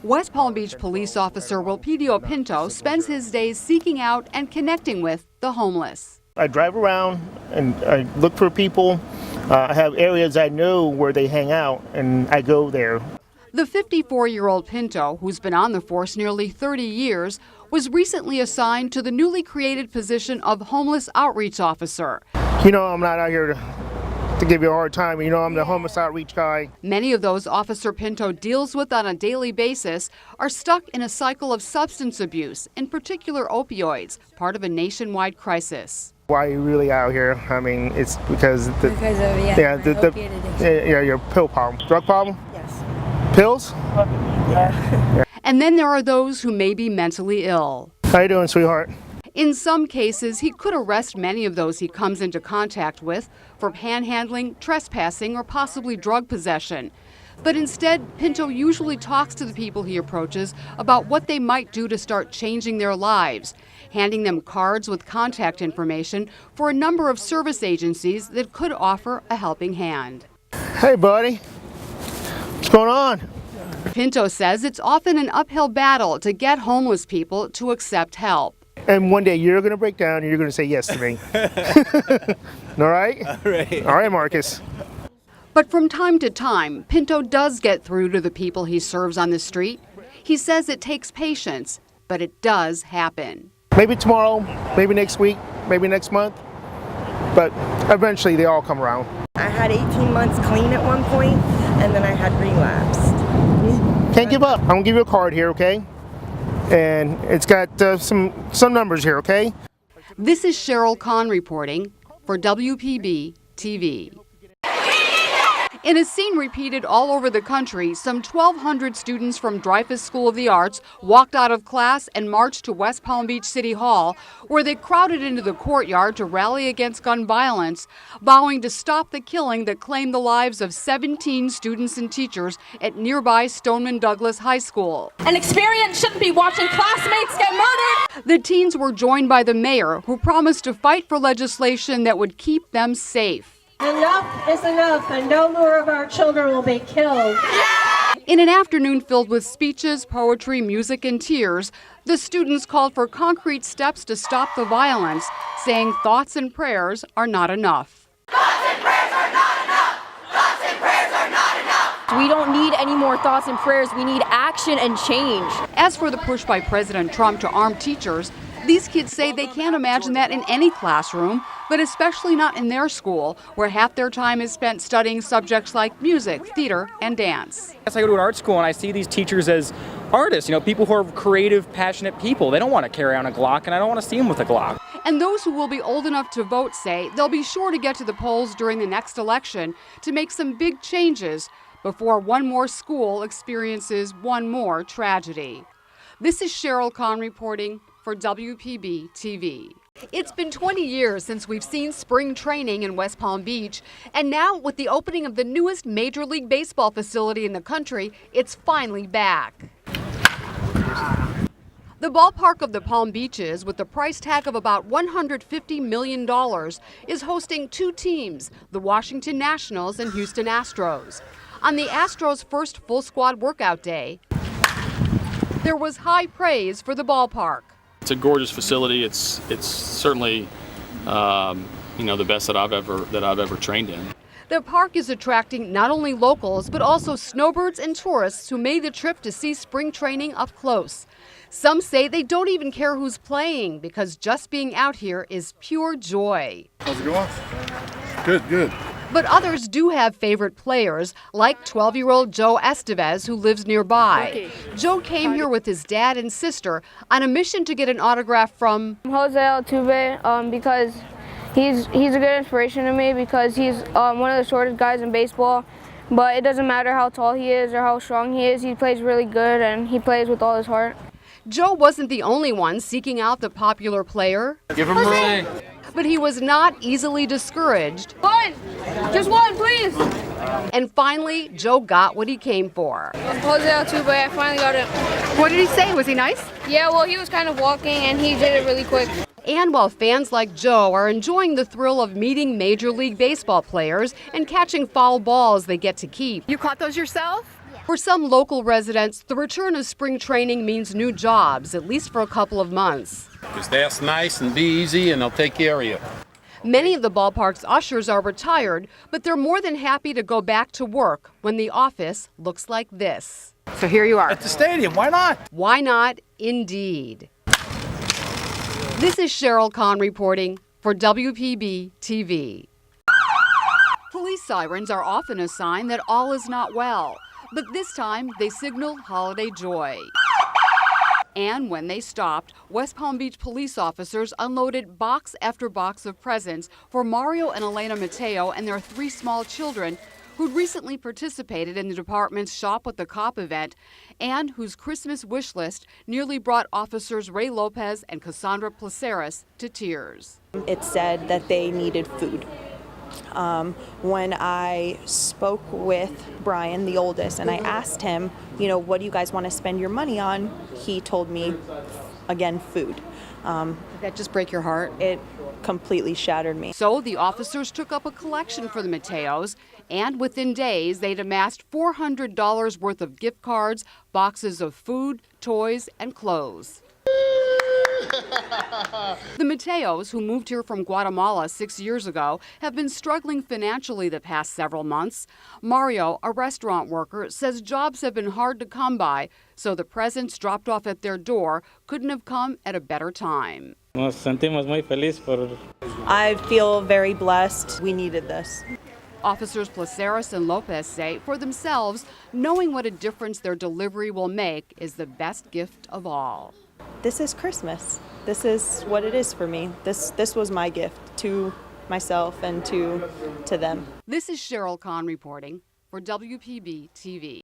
West Palm Beach police officer Wilpidio Pinto spends his days seeking out and connecting with the homeless. I drive around and I look for people. I have areas I know where they hang out, and I go there. The 54-year-old Pinto, who's been on the force nearly 30 years, was recently assigned to the newly created position of homeless outreach officer. You know, I'm not out here to give you a hard time. You know, I'm the homeless outreach guy. Many of those Officer Pinto deals with on a daily basis are stuck in a cycle of substance abuse, in particular opioids, part of a nationwide crisis. Why are you really out here? I mean, it's because your pill problem. Drug problem? Yes. Pills? Yeah. And then there are those who may be mentally ill. How you doing, sweetheart? In some cases, he could arrest many of those he comes into contact with for panhandling, trespassing, or possibly drug possession. But instead, Pinto usually talks to the people he approaches about what they might do to start changing their lives, handing them cards with contact information for a number of service agencies that could offer a helping hand. Hey, buddy. What's going on? Pinto says it's often an uphill battle to get homeless people to accept help. And one day you're going to break down and you're going to say yes to me. All right? All right. All right, Marcus. But from time to time, Pinto does get through to the people he serves on the street. He says it takes patience, but it does happen. Maybe tomorrow, maybe next week, maybe next month. But eventually they all come around. I had 18 months clean at one point, and then I had relapsed. Can't give up. I'm going to give you a card here, okay? And it's got some numbers here, okay? This is Sheryl Kahn reporting for WPB TV. In a scene repeated all over the country, some 1,200 students from Dreyfus School of the Arts walked out of class and marched to West Palm Beach City Hall, where they crowded into the courtyard to rally against gun violence, vowing to stop the killing that claimed the lives of 17 students and teachers at nearby Stoneman Douglas High School. An experience shouldn't be watching classmates get murdered. The teens were joined by the mayor, who promised to fight for legislation that would keep them safe. Enough is enough, and no more of our children will be killed. In an afternoon filled with speeches, poetry, music, and tears, the students called for concrete steps to stop the violence, saying thoughts and prayers are not enough. Thoughts and prayers are not enough. Thoughts and prayers are not enough. We don't need any more thoughts and prayers. We need action and change. As for the push by President Trump to arm teachers, these kids say they can't imagine that in any classroom, but especially not in their school, where half their time is spent studying subjects like music, theater, and dance. I go to an art school and I see these teachers as artists, people who are creative, passionate people. They don't want to carry on a Glock, and I don't want to see them with a Glock. And those who will be old enough to vote say they'll be sure to get to the polls during the next election to make some big changes before one more school experiences one more tragedy. This is Sheryl Kahn reporting for WPB TV. It's been 20 years since we've seen spring training in West Palm Beach, and now with the opening of the newest Major League Baseball facility in the country, it's finally back. The ballpark of the Palm Beaches, with the price tag of about $150 million, is hosting two teams, the Washington Nationals and Houston Astros. On the Astros' first full squad workout day, there was high praise for the ballpark. It's a gorgeous facility. It's certainly the best that I've ever trained in. The park is attracting not only locals but also snowbirds and tourists who made the trip to see spring training up close. Some say they don't even care who's playing because just being out here is pure joy. How's it going? Good. But others do have favorite players, like 12-year-old Joe Estevez, who lives nearby. Okay. Joe came here with his dad and sister on a mission to get an autograph from Jose Altuve, because he's a good inspiration to me because he's one of the shortest guys in baseball. But it doesn't matter how tall he is or how strong he is. He plays really good and he plays with all his heart. Joe wasn't the only one seeking out the popular player. Give him Jose. But he was not easily discouraged. One! Just one, please! And finally, Joe got what he came for. Jose Altuve, I finally got it. What did he say? Was he nice? Yeah, well, he was kind of walking and he did it really quick. And while fans like Joe are enjoying the thrill of meeting Major League Baseball players and catching foul balls they get to keep, You caught those yourself? Yeah. For some local residents, the return of spring training means new jobs, at least for a couple of months. Just ask nice and be easy and they'll take care of you. Many of the ballpark's ushers are retired, but they're more than happy to go back to work when the office looks like this. So here you are. At the stadium, why not? Why not, indeed. This is Sheryl Kahn reporting for WPB TV. Police sirens are often a sign that all is not well, but this time they signal holiday joy. And when they stopped, West Palm Beach police officers unloaded box after box of presents for Mario and Elena Mateo and their 3 small children who'd recently participated in the department's Shop with the Cop event and whose Christmas wish list nearly brought officers Ray Lopez and Cassandra Placeres to tears. It said that they needed food. When I spoke with Brian, the oldest, and I asked him, what do you guys want to spend your money on? He told me, again, food. Did that just break your heart? It completely shattered me. So the officers took up a collection for the Mateos, and within days, they'd amassed $400 worth of gift cards, boxes of food, toys, and clothes. The Mateos, who moved here from Guatemala 6 years ago, have been struggling financially the past several months. Mario, a restaurant worker, says jobs have been hard to come by, so the presents dropped off at their door couldn't have come at a better time. I feel very blessed. We needed this. Officers Placeres and Lopez say for themselves, knowing what a difference their delivery will make is the best gift of all. This is Christmas. This is what it is for me. This was my gift to myself and to them. This is Sheryl Kahn reporting for WPB TV.